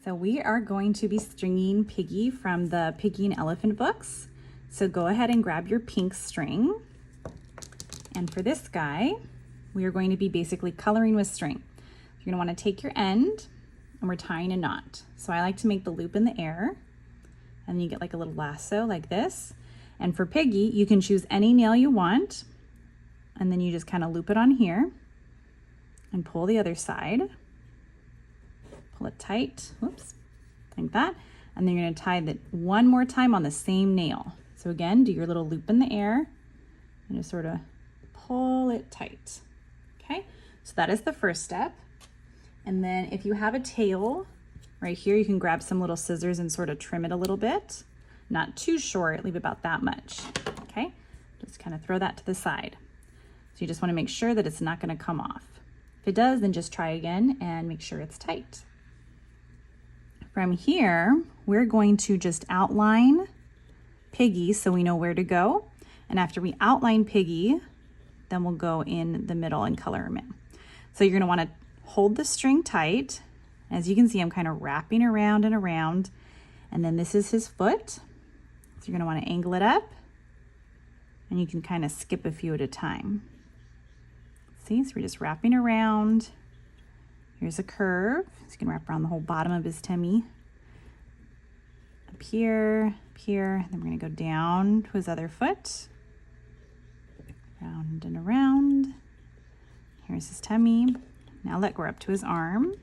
So we are going to be stringing Piggy from the Piggy and Elephant books. So go ahead and grab your pink string. And for this guy, we are going to be basically coloring with string. You're gonna wanna take your end and we're tying a knot. So I like to make the loop in the air and then you get like a little lasso like this. And for Piggy, you can choose any nail you want and then you just kind of loop it on here and pull the other side. Pull it tight, whoops, like that. And then you're gonna tie that one more time on the same nail. So again, do your little loop in the air and just sort of pull it tight. Okay, so that is the first step. And then if you have a tail right here, you can grab some little scissors and sort of trim it a little bit. Not too short, leave about that much. Okay, just kind of throw that to the side. So you just wanna make sure that it's not gonna come off. If it does, then just try again and make sure it's tight. From here, we're going to just outline Piggy so we know where to go. And after we outline Piggy, then we'll go in the middle and color him in. So you're gonna wanna hold the string tight. As you can see, I'm kind of wrapping around and around. And then this is his foot. So you're gonna wanna angle it up and you can kind of skip a few at a time. See, so we're just wrapping around. Here's a curve. So you can wrap around the whole bottom of his tummy. Up here, then we're gonna go down to his other foot. Round and around. Here's his tummy. Now let go up to his arm.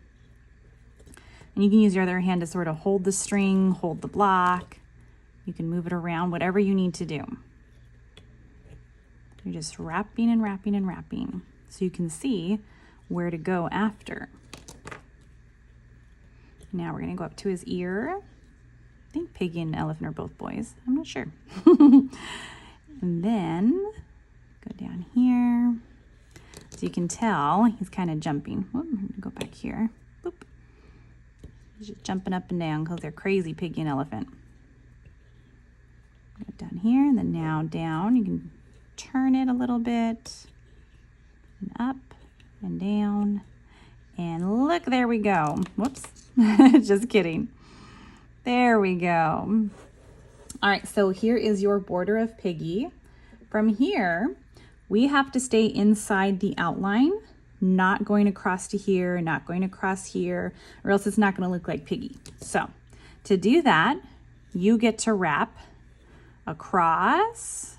And you can use your other hand to sort of hold the string, hold the block. You can move it around, whatever you need to do. You're just wrapping and wrapping and wrapping so you can see where to go after. Now we're gonna go up to his ear. I think Piggy and Elephant are both boys. I'm not sure. And then go down here. So you can tell he's kind of jumping. Whoop, I'm gonna go back here. Boop. He's just jumping up and down because they're crazy, Piggy and Elephant. Go down here and then now down. You can turn it a little bit. And up and down. And look, there we go. Whoops, just kidding. There we go. All right, so here is your border of Piggy. From here, we have to stay inside the outline, not going across to here, not going across here, or else it's not gonna look like Piggy. So to do that, you get to wrap across.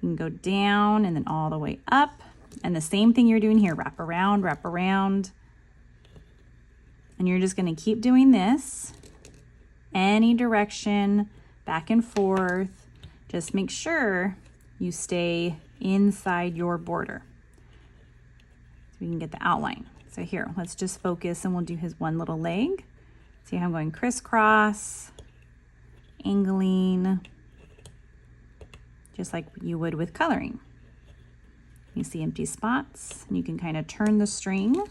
You can go down and then all the way up. And the same thing you're doing here, wrap around, and you're just gonna keep doing this, any direction, back and forth. Just make sure you stay inside your border so we can get the outline. So here, let's just focus and we'll do his one little leg. See how I'm going crisscross, angling, just like you would with coloring. You see empty spots and you can kind of turn the string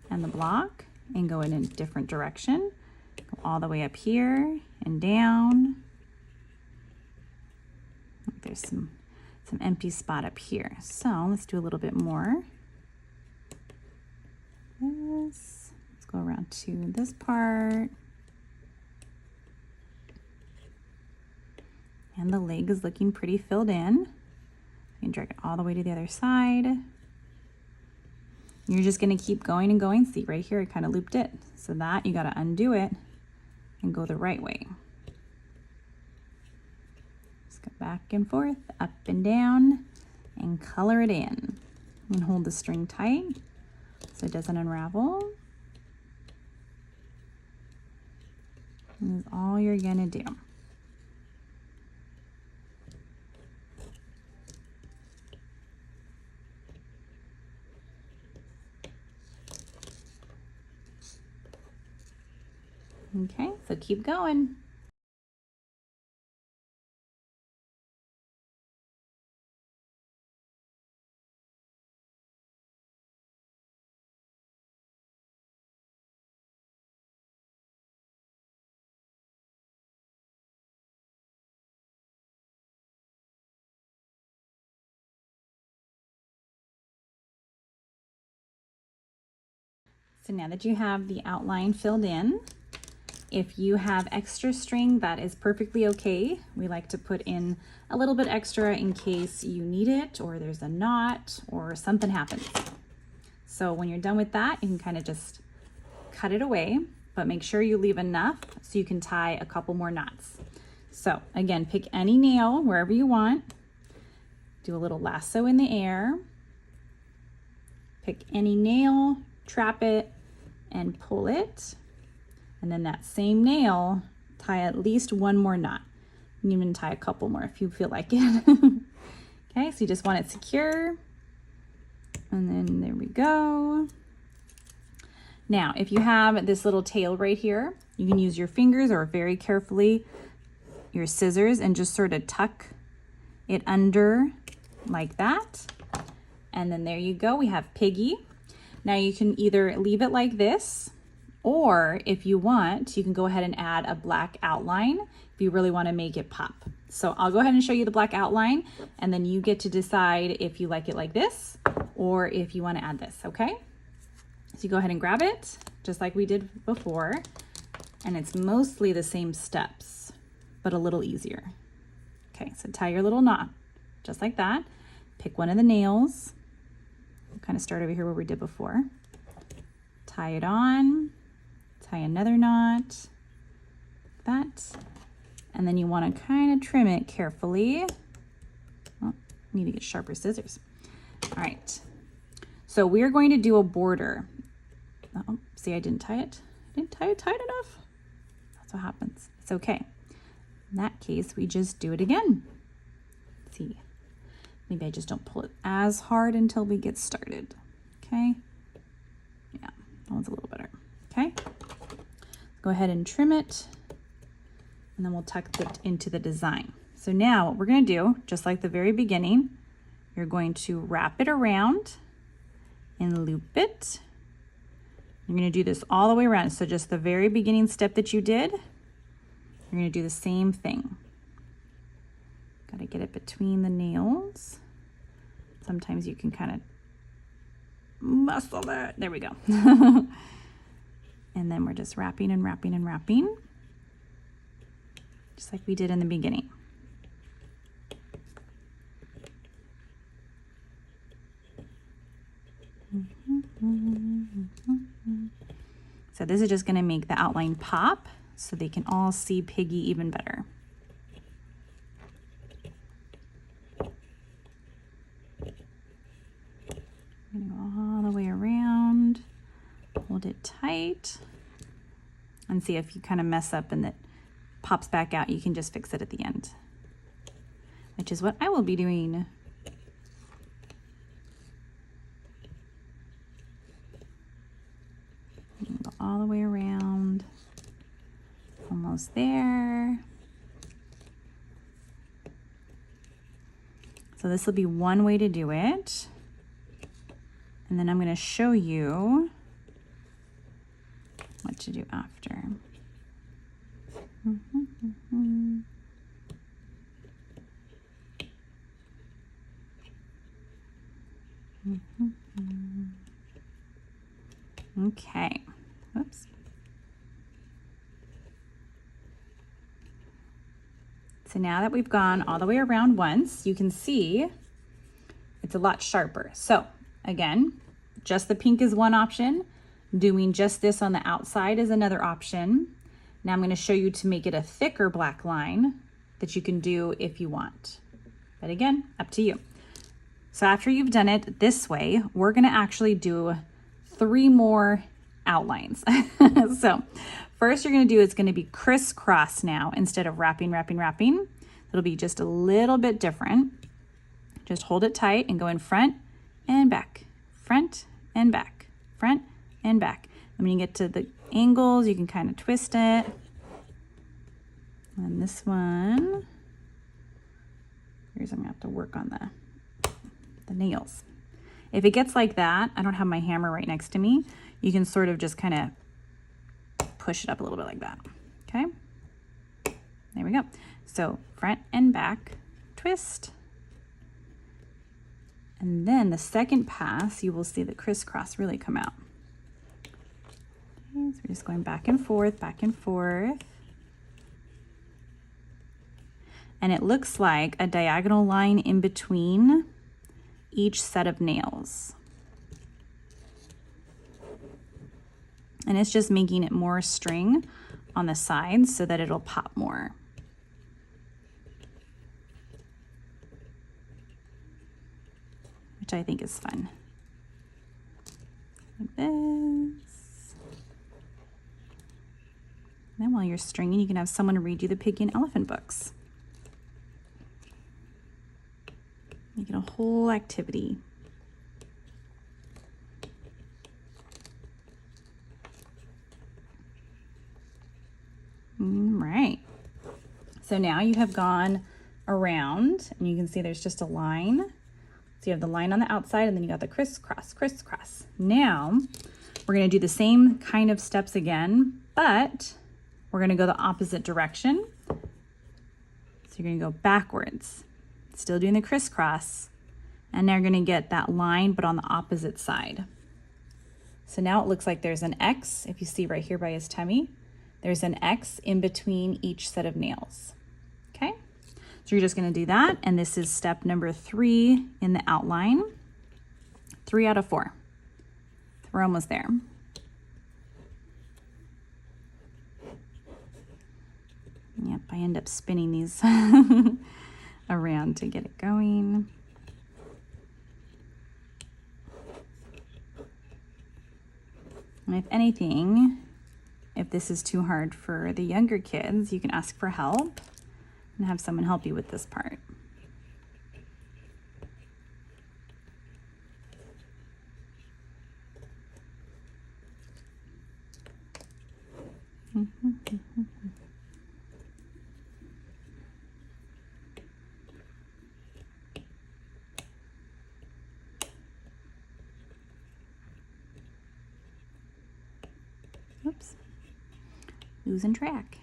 and the block and go in a different direction. Go all the way up here and down. There's some empty spot up here. So let's do a little bit more. Let's go around to this part. And the leg is looking pretty filled in. You can drag it all the way to the other side. You're just gonna keep going and going. See right here, I kind of looped it. So that you gotta undo it and go the right way. Just go back and forth, up and down, and color it in. And hold the string tight so it doesn't unravel. And that's all you're gonna do. Okay, so keep going. So now that you have the outline filled in, if you have extra string, that is perfectly okay. We like to put in a little bit extra in case you need it, or there's a knot, or something happens. So when you're done with that, you can kind of just cut it away, but make sure you leave enough so you can tie a couple more knots. So again, pick any nail wherever you want. Do a little lasso in the air. Pick any nail, trap it, and pull it. And then that same nail, tie at least one more knot. You can even tie a couple more if you feel like it. Okay, so you just want it secure. And then there we go. Now, if you have this little tail right here, you can use your fingers or very carefully your scissors and just sort of tuck it under like that. And then there you go, we have Piggy. Now you can either leave it like this, or if you want, you can go ahead and add a black outline if you really want to make it pop. So I'll go ahead and show you the black outline, and then you get to decide if you like it like this or if you want to add this, okay? So you go ahead and grab it, just like we did before, and it's mostly the same steps, but a little easier. Okay, so tie your little knot, just like that. Pick one of the nails. We'll kind of start over here where we did before. Tie it on, tie another knot, like that. And then you want to kind of trim it carefully. Oh, need to get sharper scissors. All right, so we're going to do a border. Oh, see, I didn't tie it. I didn't tie it tight enough. That's what happens. It's okay. In that case, we just do it again. Let's see, maybe I just don't pull it as hard until we get started. Okay. Yeah, that one's a little better. Okay. Go ahead and trim it, and then we'll tuck it into the design. So now what we're going to do, just like the very beginning, you're going to wrap it around and loop it. You're going to do this all the way around. So just the very beginning step that you did, you're going to do the same thing. Got to get it between the nails. Sometimes you can kind of muscle that. There we go. And then we're just wrapping and wrapping and wrapping, just like we did in the beginning. So this is just going to make the outline pop so they can all see Piggy even better. I'm going to go all the way around, hold it tight, and see if you kind of mess up and it pops back out, you can just fix it at the end, which is what I will be doing. Go all the way around, almost there. So this will be one way to do it. And then I'm going to show you what to do after. Okay, whoops. So now that we've gone all the way around once, you can see it's a lot sharper. So again, just the pink is one option. Doing just this on the outside is another option. Now I'm going to show you to make it a thicker black line that you can do if you want. But again, up to you. So after you've done it this way, we're going to actually do 3 more outlines. So first you're going to do, it's going to be crisscross now instead of wrapping, wrapping, wrapping. It'll be just a little bit different. Just hold it tight and go in front and back, front and back, front and back. And when you get to the angles, you can kind of twist it. And this one, here's, I'm gonna have to work on the nails. If it gets like that, I don't have my hammer right next to me, you can sort of just kind of push it up a little bit like that. Okay, there we go. So front and back, twist. And then the second pass, you will see the crisscross really come out. Okay, so we're just going back and forth, back and forth. And it looks like a diagonal line in between each set of nails. And it's just making it more string on the sides so that it'll pop more. Which I think is fun. Like this. And then while you're stringing, you can have someone read you the Piggy and Elephant books. Make it a whole activity. Right. So now you have gone around and you can see there's just a line. So you have the line on the outside and then you got the crisscross, crisscross. Now we're going to do the same kind of steps again, but we're going to go the opposite direction. So you're going to go backwards, still doing the crisscross, and now you're going to get that line but on the opposite side. So now it looks like there's an X. If you see right here by his tummy, there's an X in between each set of nails. Okay, so you're just going to do that, and this is step number 3 in the outline. 3 out of 4. We're almost there. Yep, I end up spinning these around to get it going. And if anything, if this is too hard for the younger kids, you can ask for help and have someone help you with this part. Oops, losing track.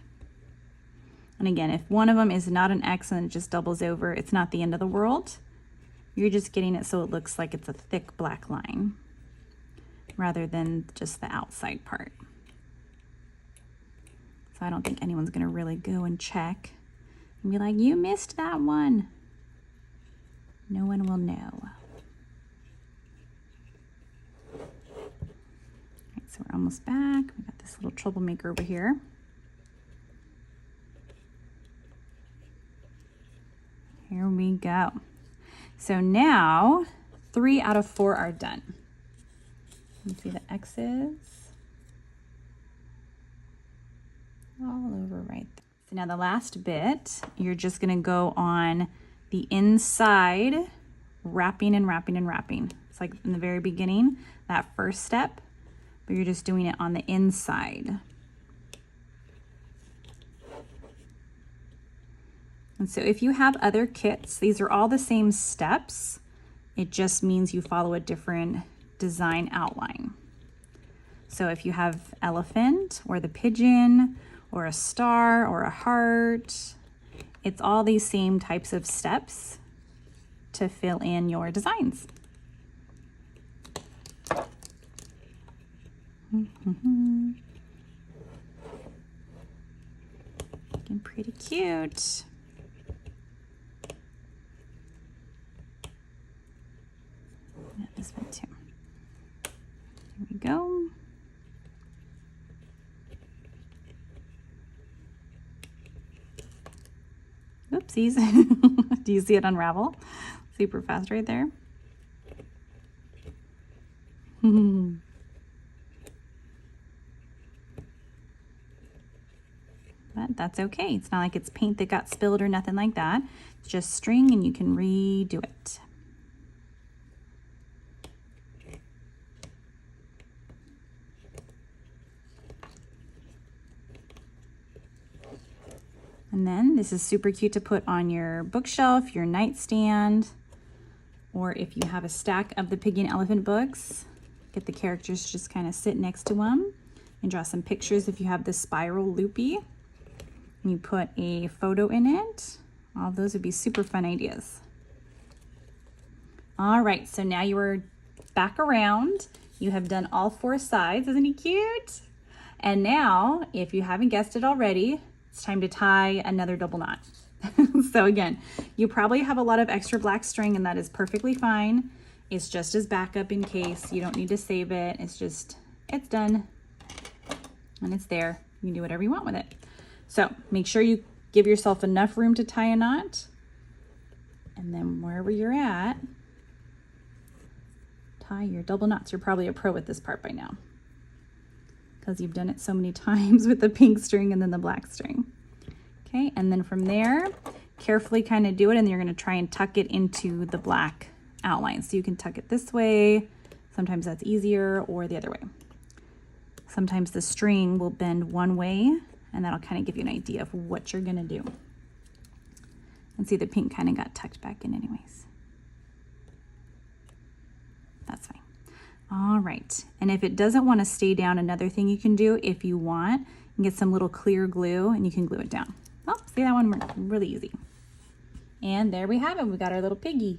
And again, if one of them is not an X and it just doubles over, it's not the end of the world. You're just getting it so it looks like it's a thick black line rather than just the outside part. So I don't think anyone's gonna really go and check and be like, you missed that one. No one will know. So we're almost back. We got this little troublemaker over here. Here we go. So now 3 out of 4 are done. You see the X's all over right there. So now the last bit, you're just gonna go on the inside, wrapping and wrapping and wrapping. It's like in the very beginning, that first step, but you're just doing it on the inside. And so if you have other kits, these are all the same steps. It just means you follow a different design outline. So if you have elephant or the pigeon or a star or a heart, it's all these same types of steps to fill in your designs. Looking pretty cute. Yeah, this one too. Here we go. Oopsies. Do you see it unravel? Super fast right there. But that's okay. It's not like it's paint that got spilled or nothing like that. It's just string and you can redo it. And then this is super cute to put on your bookshelf, your nightstand, or if you have a stack of the Piggy and Elephant books, get the characters just kind of sit next to them and draw some pictures if you have the spiral loopy. And you put a photo in it. All of those would be super fun ideas. All right, so now you are back around. You have done all 4 sides. Isn't he cute? And now, if you haven't guessed it already, it's time to tie another double knot. So again, you probably have a lot of extra black string, and that is perfectly fine. It's just as backup in case. You don't need to save it. It's done and it's there. You can do whatever you want with it. So make sure you give yourself enough room to tie a knot, and then wherever you're at, tie your double knots. You're probably a pro at this part by now because you've done it so many times with the pink string and then the black string. Okay, and then from there, carefully kind of do it, and you're gonna try and tuck it into the black outline. So you can tuck it this way. Sometimes that's easier, or the other way. Sometimes the string will bend one way, and that'll kind of give you an idea of what you're gonna do. And see, the pink kind of got tucked back in anyways. That's fine. All right, and if it doesn't want to stay down, another thing you can do, if you want, you can get some little clear glue and you can glue it down. Oh, see, that one worked really easy. And there we have it. We got our little piggy.